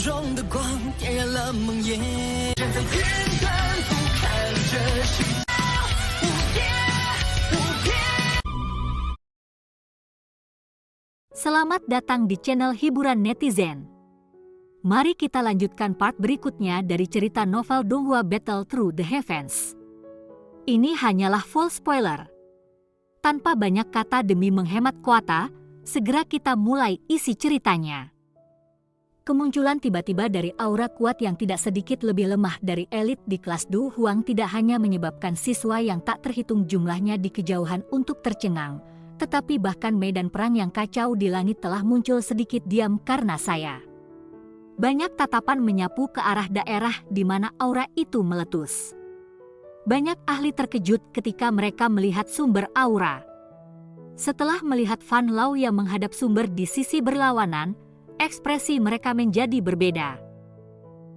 中的光点燃了梦魇，站在天端俯瞰着世界无边无边。 Selamat datang di channel hiburan netizen. Mari kita lanjutkan part berikutnya dari cerita novel Donghua Battle Through the Heavens. Ini hanyalah full spoiler. Tanpa banyak kata demi menghemat kuota, segera kita mulai isi ceritanya. Kemunculan tiba-tiba dari aura kuat yang tidak sedikit lebih lemah dari elit di kelas Du Huang tidak hanya menyebabkan siswa yang tak terhitung jumlahnya di kejauhan untuk tercengang, tetapi bahkan medan perang yang kacau di langit telah muncul sedikit diam karena saya. Banyak tatapan menyapu ke arah daerah di mana aura itu meletus. Banyak ahli terkejut ketika mereka melihat sumber aura. Setelah melihat Fan Lao yang menghadap sumber di sisi berlawanan, ekspresi mereka menjadi berbeda.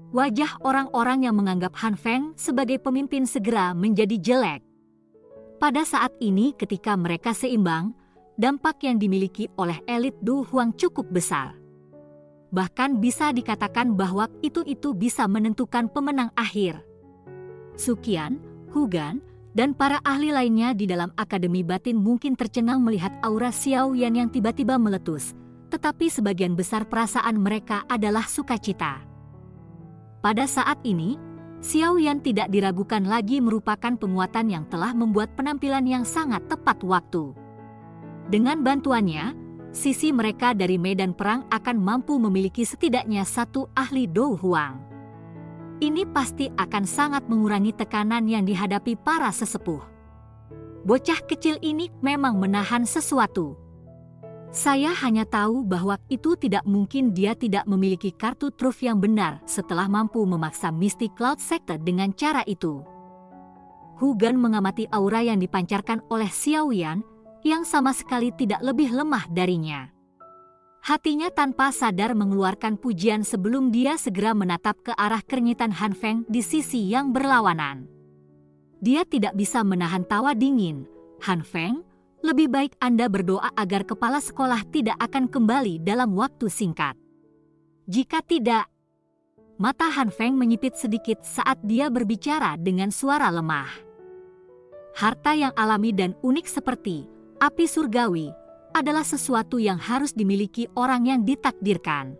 Wajah orang-orang yang menganggap Han Feng sebagai pemimpin segera menjadi jelek. Pada saat ini ketika mereka seimbang, dampak yang dimiliki oleh elit Du Huang cukup besar. Bahkan bisa dikatakan bahwa itu bisa menentukan pemenang akhir. Suqian, Hugan, dan para ahli lainnya di dalam Akademi Batin mungkin tercengang melihat aura Xiao Yan yang tiba-tiba meletus, tetapi sebagian besar perasaan mereka adalah sukacita. Pada saat ini, Xiao Yan tidak diragukan lagi merupakan penguatan yang telah membuat penampilan yang sangat tepat waktu. Dengan bantuannya, sisi mereka dari medan perang akan mampu memiliki setidaknya satu ahli Do Huang. Ini pasti akan sangat mengurangi tekanan yang dihadapi para sesepuh. Bocah kecil ini memang menahan sesuatu. Saya hanya tahu bahwa itu tidak mungkin dia tidak memiliki kartu truf yang benar setelah mampu memaksa Mystic Cloud Sector dengan cara itu. Hugan mengamati aura yang dipancarkan oleh Xiao Yan yang sama sekali tidak lebih lemah darinya. Hatinya tanpa sadar mengeluarkan pujian sebelum dia segera menatap ke arah keringitan Han Feng di sisi yang berlawanan. Dia tidak bisa menahan tawa dingin. Han Feng, lebih baik Anda berdoa agar kepala sekolah tidak akan kembali dalam waktu singkat. Jika tidak, mata Han Feng menyipit sedikit saat dia berbicara dengan suara lemah. Harta yang alami dan unik seperti api surgawi adalah sesuatu yang harus dimiliki orang yang ditakdirkan.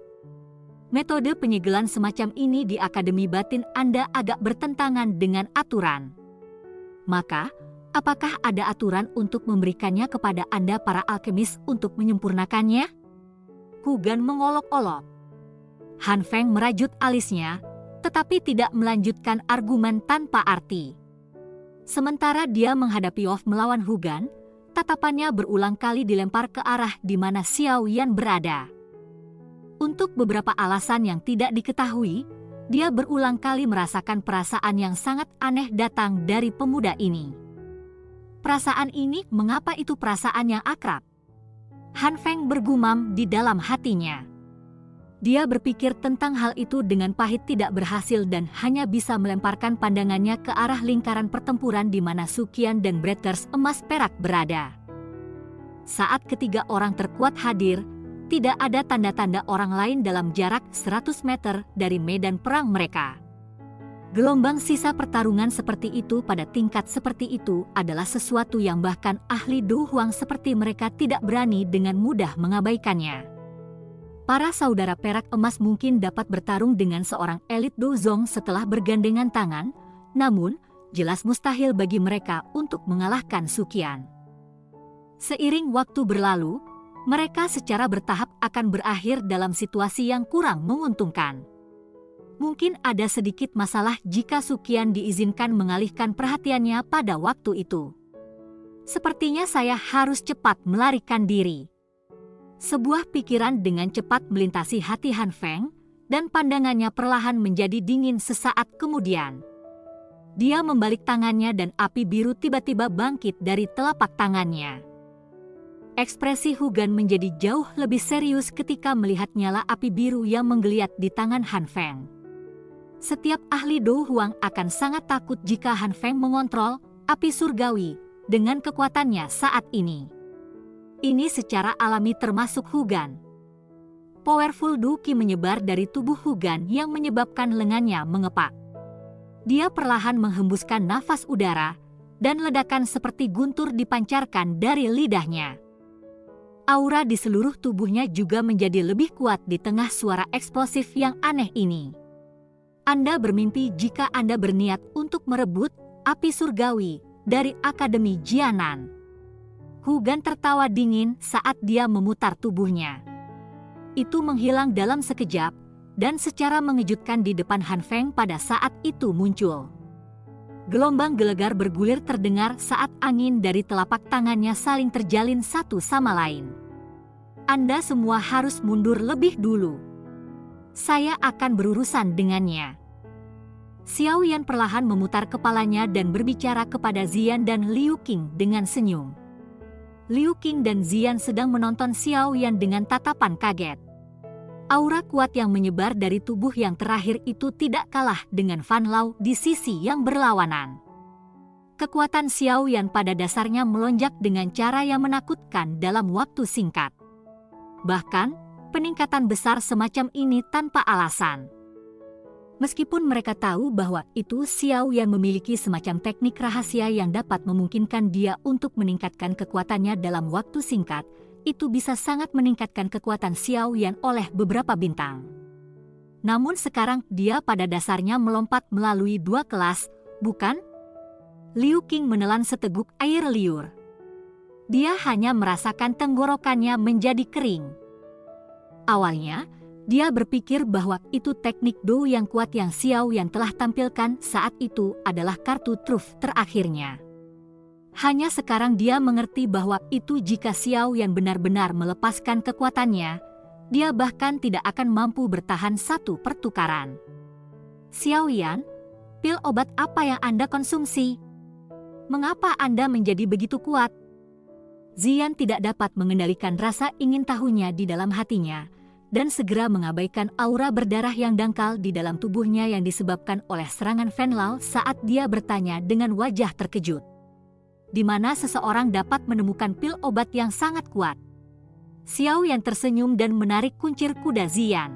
Metode penyegelan semacam ini di Akademi Batin Anda agak bertentangan dengan aturan. Maka, apakah ada aturan untuk memberikannya kepada Anda para alkemis untuk menyempurnakannya? Hugan mengolok-olok. Han Feng merajut alisnya, tetapi tidak melanjutkan argumen tanpa arti. Sementara dia menghadapi Wolf melawan Hugan, tatapannya berulang kali dilempar ke arah di mana Xiao Yan berada. Untuk beberapa alasan yang tidak diketahui, dia berulang kali merasakan perasaan yang sangat aneh datang dari pemuda ini. Perasaan ini, mengapa itu perasaan yang akrab? Han Feng bergumam di dalam hatinya. Dia berpikir tentang hal itu dengan pahit tidak berhasil dan hanya bisa melemparkan pandangannya ke arah lingkaran pertempuran di mana Suqian dan Breakers emas perak berada. Saat ketiga orang terkuat hadir, tidak ada tanda-tanda orang lain dalam jarak 100 meter dari medan perang mereka. Gelombang sisa pertarungan seperti itu pada tingkat seperti itu adalah sesuatu yang bahkan ahli Du Huang seperti mereka tidak berani dengan mudah mengabaikannya. Para saudara perak emas mungkin dapat bertarung dengan seorang elit Do Zong setelah bergandengan tangan, namun jelas mustahil bagi mereka untuk mengalahkan Suqian. Seiring waktu berlalu, mereka secara bertahap akan berakhir dalam situasi yang kurang menguntungkan. Mungkin ada sedikit masalah jika Suqian diizinkan mengalihkan perhatiannya pada waktu itu. Sepertinya saya harus cepat melarikan diri. Sebuah pikiran dengan cepat melintasi hati Han Feng, dan pandangannya perlahan menjadi dingin sesaat kemudian. Dia membalik tangannya dan api biru tiba-tiba bangkit dari telapak tangannya. Ekspresi Hugan menjadi jauh lebih serius ketika melihat nyala api biru yang menggeliat di tangan Han Feng. Setiap ahli Do Huang akan sangat takut jika Han Feng mengontrol api surgawi dengan kekuatannya saat ini. Ini secara alami termasuk Hugan. Powerful Du Qi menyebar dari tubuh Hugan yang menyebabkan lengannya mengepak. Dia perlahan menghembuskan nafas udara, dan ledakan seperti guntur dipancarkan dari lidahnya. Aura di seluruh tubuhnya juga menjadi lebih kuat di tengah suara eksplosif yang aneh ini. Anda bermimpi jika Anda berniat untuk merebut api surgawi dari Akademi Jianan. Hugan tertawa dingin saat dia memutar tubuhnya. Itu menghilang dalam sekejap, dan secara mengejutkan di depan Han Feng pada saat itu muncul. Gelombang gelegar bergulir terdengar saat angin dari telapak tangannya saling terjalin satu sama lain. Anda semua harus mundur lebih dulu. Saya akan berurusan dengannya. Xiao Yan perlahan memutar kepalanya dan berbicara kepada Ziyan dan Liu Qing dengan senyum. Liu Qing dan Ziyan sedang menonton Xiao Yan dengan tatapan kaget. Aura kuat yang menyebar dari tubuh yang terakhir itu tidak kalah dengan Fan Lao di sisi yang berlawanan. Kekuatan Xiao Yan pada dasarnya melonjak dengan cara yang menakutkan dalam waktu singkat. Bahkan, peningkatan besar semacam ini tanpa alasan. Meskipun mereka tahu bahwa itu Xiao Yan memiliki semacam teknik rahasia yang dapat memungkinkan dia untuk meningkatkan kekuatannya dalam waktu singkat, itu bisa sangat meningkatkan kekuatan Xiao Yan oleh beberapa bintang. Namun sekarang dia pada dasarnya melompat melalui 2 kelas, bukan? Liu Qing menelan seteguk air liur. Dia hanya merasakan tenggorokannya menjadi kering. Awalnya, dia berpikir bahwa itu teknik Do yang kuat yang Xiao Yan telah tampilkan saat itu adalah kartu truf terakhirnya. Hanya sekarang dia mengerti bahwa itu jika Xiao Yan benar-benar melepaskan kekuatannya, dia bahkan tidak akan mampu bertahan satu pertukaran. Xiao Yan, pil obat apa yang Anda konsumsi? Mengapa Anda menjadi begitu kuat? Ziyan tidak dapat mengendalikan rasa ingin tahunya di dalam hatinya, dan segera mengabaikan aura berdarah yang dangkal di dalam tubuhnya yang disebabkan oleh serangan Fan Lao saat dia bertanya dengan wajah terkejut. Di mana seseorang dapat menemukan pil obat yang sangat kuat. Xiao Yan tersenyum dan menarik kuncir kuda Ziyan.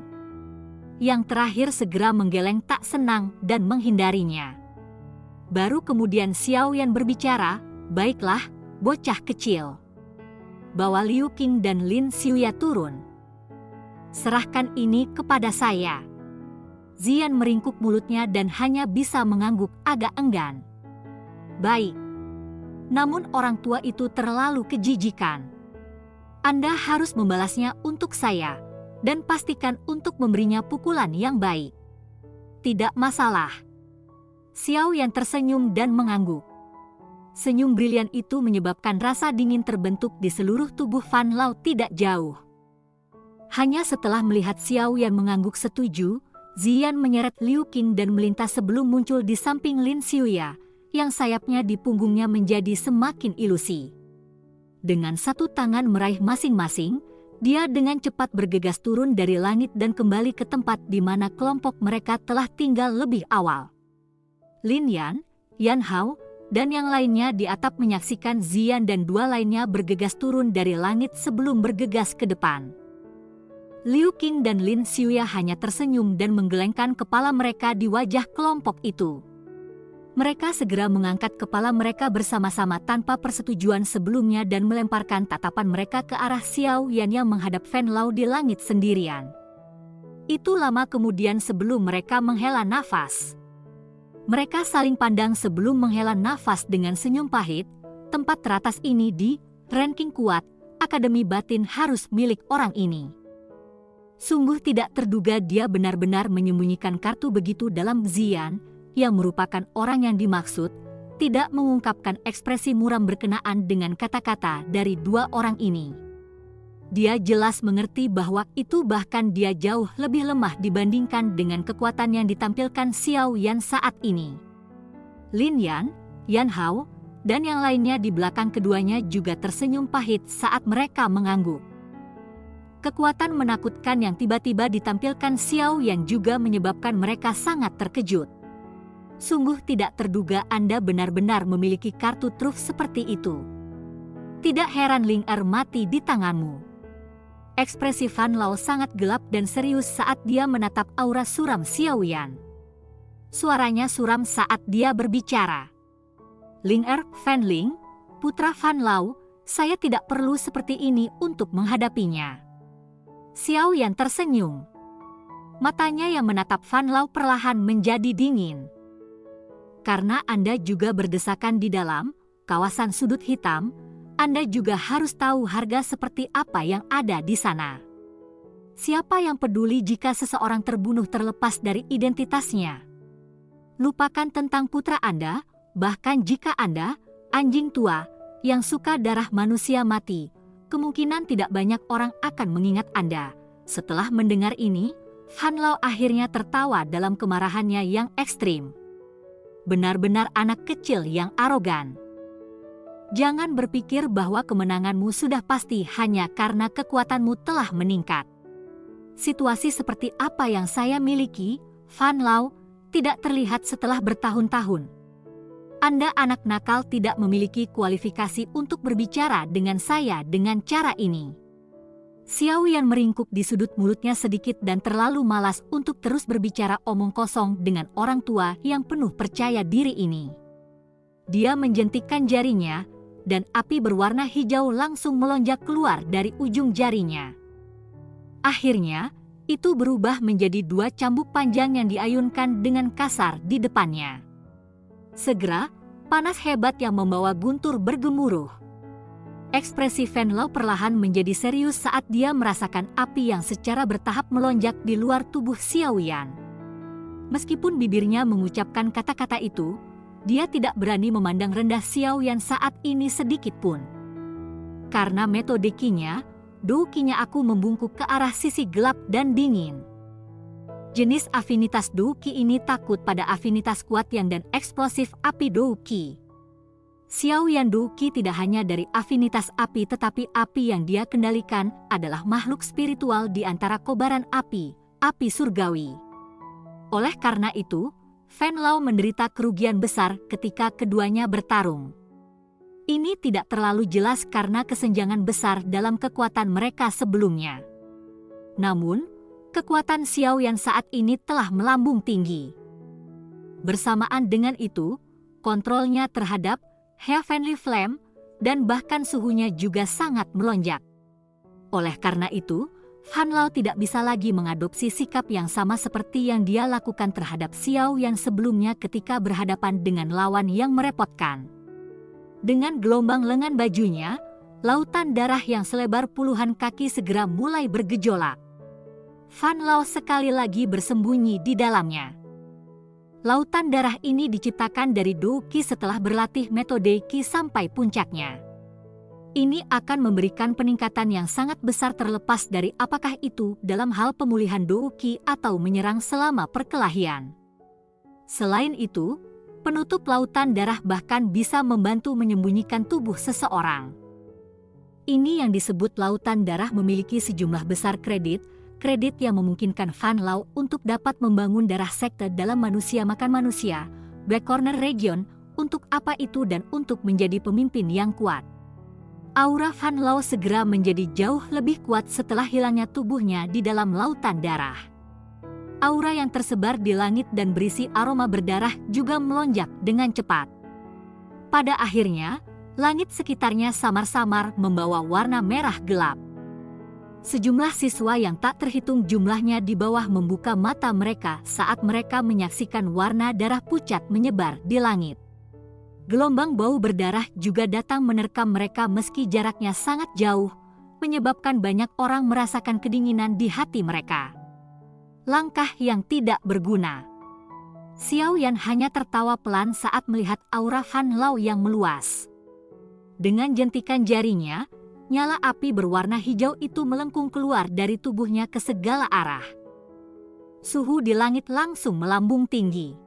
Yang terakhir segera menggeleng tak senang dan menghindarinya. Baru kemudian Xiao Yan berbicara, "Baiklah, bocah kecil. Bawa Liu Qing dan Lin Xiuya turun. Serahkan ini kepada saya." Ziyan meringkuk mulutnya dan hanya bisa mengangguk agak enggan. "Baik. Namun orang tua itu terlalu kejijikan. Anda harus membalasnya untuk saya, dan pastikan untuk memberinya pukulan yang baik." "Tidak masalah." Xiao Yan tersenyum dan mengangguk. Senyum brilian itu menyebabkan rasa dingin terbentuk di seluruh tubuh Fan Lao tidak jauh. Hanya setelah melihat Xiao Yan mengangguk setuju, Ziyan menyeret Liu Qing dan melintas sebelum muncul di samping Lin Xiuya, yang sayapnya di punggungnya menjadi semakin ilusi. Dengan satu tangan meraih masing-masing, dia dengan cepat bergegas turun dari langit dan kembali ke tempat di mana kelompok mereka telah tinggal lebih awal. Lin Yan, Yan Hao, dan yang lainnya di atap menyaksikan Ziyan dan 2 lainnya bergegas turun dari langit sebelum bergegas ke depan. Liu Qing dan Lin Xiuya hanya tersenyum dan menggelengkan kepala mereka di wajah kelompok itu. Mereka segera mengangkat kepala mereka bersama-sama tanpa persetujuan sebelumnya dan melemparkan tatapan mereka ke arah Xiao Yan yang menghadap Fan Lao di langit sendirian. Itu lama kemudian sebelum mereka menghela nafas. Mereka saling pandang sebelum menghela nafas dengan senyum pahit. Tempat teratas ini di ranking kuat, Akademi Batin harus milik orang ini. Sungguh tidak terduga dia benar-benar menyembunyikan kartu begitu dalam Ziyan, yang merupakan orang yang dimaksud, tidak mengungkapkan ekspresi muram berkenaan dengan kata-kata dari 2 orang ini. Dia jelas mengerti bahwa itu bahkan dia jauh lebih lemah dibandingkan dengan kekuatan yang ditampilkan Xiao Yan saat ini. Lin Yan, Yan Hao, dan yang lainnya di belakang keduanya juga tersenyum pahit saat mereka mengangguk. Kekuatan menakutkan yang tiba-tiba ditampilkan Xiao Yan juga menyebabkan mereka sangat terkejut. Sungguh tidak terduga Anda benar-benar memiliki kartu truf seperti itu. Tidak heran Ling Er mati di tanganmu. Ekspresi Fan Lao sangat gelap dan serius saat dia menatap aura suram Xiao Yan. Suaranya suram saat dia berbicara. Ling Fan Ling, putra Fan Lao, saya tidak perlu seperti ini untuk menghadapinya. Xiao Yan tersenyum. Matanya yang menatap Fan Lao perlahan menjadi dingin. Karena Anda juga berdesakan di dalam kawasan sudut hitam, Anda juga harus tahu harga seperti apa yang ada di sana. Siapa yang peduli jika seseorang terbunuh terlepas dari identitasnya? Lupakan tentang putra Anda, bahkan jika Anda, anjing tua, yang suka darah manusia mati, kemungkinan tidak banyak orang akan mengingat Anda. Setelah mendengar ini, Fan Lao akhirnya tertawa dalam kemarahannya yang ekstrim. Benar-benar anak kecil yang arogan. Jangan berpikir bahwa kemenanganmu sudah pasti hanya karena kekuatanmu telah meningkat. Situasi seperti apa yang saya miliki, Fan Lao, tidak terlihat setelah bertahun-tahun. Anda anak nakal tidak memiliki kualifikasi untuk berbicara dengan saya dengan cara ini. Xiao Yan meringkuk di sudut mulutnya sedikit dan terlalu malas untuk terus berbicara omong kosong dengan orang tua yang penuh percaya diri ini. Dia menjentikkan jarinya, dan api berwarna hijau langsung melonjak keluar dari ujung jarinya. Akhirnya, itu berubah menjadi 2 cambuk panjang yang diayunkan dengan kasar di depannya. Segera, panas hebat yang membawa guntur bergemuruh. Ekspresi Fan Lao perlahan menjadi serius saat dia merasakan api yang secara bertahap melonjak di luar tubuh Xiao Yan. Meskipun bibirnya mengucapkan kata-kata itu, dia tidak berani memandang rendah Xiao Yan saat ini sedikit pun. Karena metode Qi-nya, Do Qi-nya aku membungkuk ke arah sisi gelap dan dingin. Jenis afinitas Do Qi ini takut pada afinitas kuat yang dan eksplosif api Do Qi. Xiao Yan Do Qi tidak hanya dari afinitas api tetapi api yang dia kendalikan adalah makhluk spiritual di antara kobaran api surgawi. Oleh karena itu, Fan Lao menderita kerugian besar ketika keduanya bertarung. Ini tidak terlalu jelas karena kesenjangan besar dalam kekuatan mereka sebelumnya. Namun, kekuatan Xiao Yan saat ini telah melambung tinggi. Bersamaan dengan itu, kontrolnya terhadap Heavenly Flame dan bahkan suhunya juga sangat melonjak. Oleh karena itu, Fan Lao tidak bisa lagi mengadopsi sikap yang sama seperti yang dia lakukan terhadap Xiao Yan sebelumnya ketika berhadapan dengan lawan yang merepotkan. Dengan gelombang lengan bajunya, lautan darah yang selebar puluhan kaki segera mulai bergejolak. Fan Lao sekali lagi bersembunyi di dalamnya. Lautan darah ini diciptakan dari Do Qi setelah berlatih metode Qi sampai puncaknya. Ini akan memberikan peningkatan yang sangat besar terlepas dari apakah itu dalam hal pemulihan Do Qi atau menyerang selama perkelahian. Selain itu, penutup lautan darah bahkan bisa membantu menyembunyikan tubuh seseorang. Ini yang disebut lautan darah memiliki sejumlah besar kredit yang memungkinkan Fan Lao untuk dapat membangun darah sekte dalam manusia makan manusia, Black Corner Region, untuk apa itu dan untuk menjadi pemimpin yang kuat. Aura Fan Lao segera menjadi jauh lebih kuat setelah hilangnya tubuhnya di dalam lautan darah. Aura yang tersebar di langit dan berisi aroma berdarah juga melonjak dengan cepat. Pada akhirnya, langit sekitarnya samar-samar membawa warna merah gelap. Sejumlah siswa yang tak terhitung jumlahnya di bawah membuka mata mereka saat mereka menyaksikan warna darah pucat menyebar di langit. Gelombang bau berdarah juga datang menerkam mereka meski jaraknya sangat jauh, menyebabkan banyak orang merasakan kedinginan di hati mereka. Langkah yang tidak berguna. Xiao Yan hanya tertawa pelan saat melihat aura Fan Lao yang meluas. Dengan jentikan jarinya, nyala api berwarna hijau itu melengkung keluar dari tubuhnya ke segala arah. Suhu di langit langsung melambung tinggi.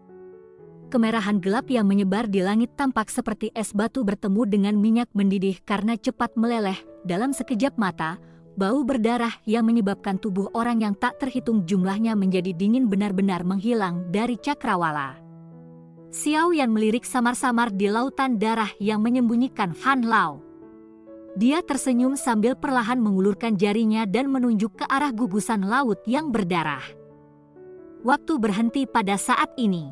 Kemerahan gelap yang menyebar di langit tampak seperti es batu bertemu dengan minyak mendidih karena cepat meleleh. Dalam sekejap mata, bau berdarah yang menyebabkan tubuh orang yang tak terhitung jumlahnya menjadi dingin benar-benar menghilang dari cakrawala. Xiao Yan melirik samar-samar di lautan darah yang menyembunyikan Fan Lao. Dia tersenyum sambil perlahan mengulurkan jarinya dan menunjuk ke arah gugusan laut yang berdarah. Waktu berhenti pada saat ini.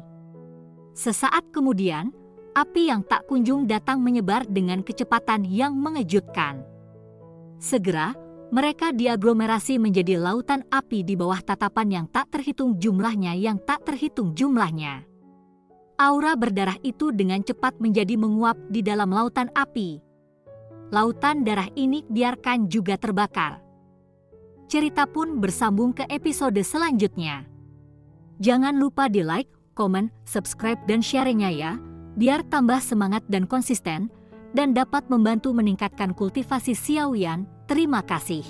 Sesaat kemudian, api yang tak kunjung datang menyebar dengan kecepatan yang mengejutkan. Segera, mereka diaglomerasi menjadi lautan api di bawah tatapan yang tak terhitung jumlahnya. Aura berdarah itu dengan cepat menjadi menguap di dalam lautan api. Lautan darah ini biarkan juga terbakar. Cerita pun bersambung ke episode selanjutnya. Jangan lupa di like, komen, subscribe dan share-nya ya, biar tambah semangat dan konsisten, dan dapat membantu meningkatkan kultivasi Xiaoyan. Terima kasih.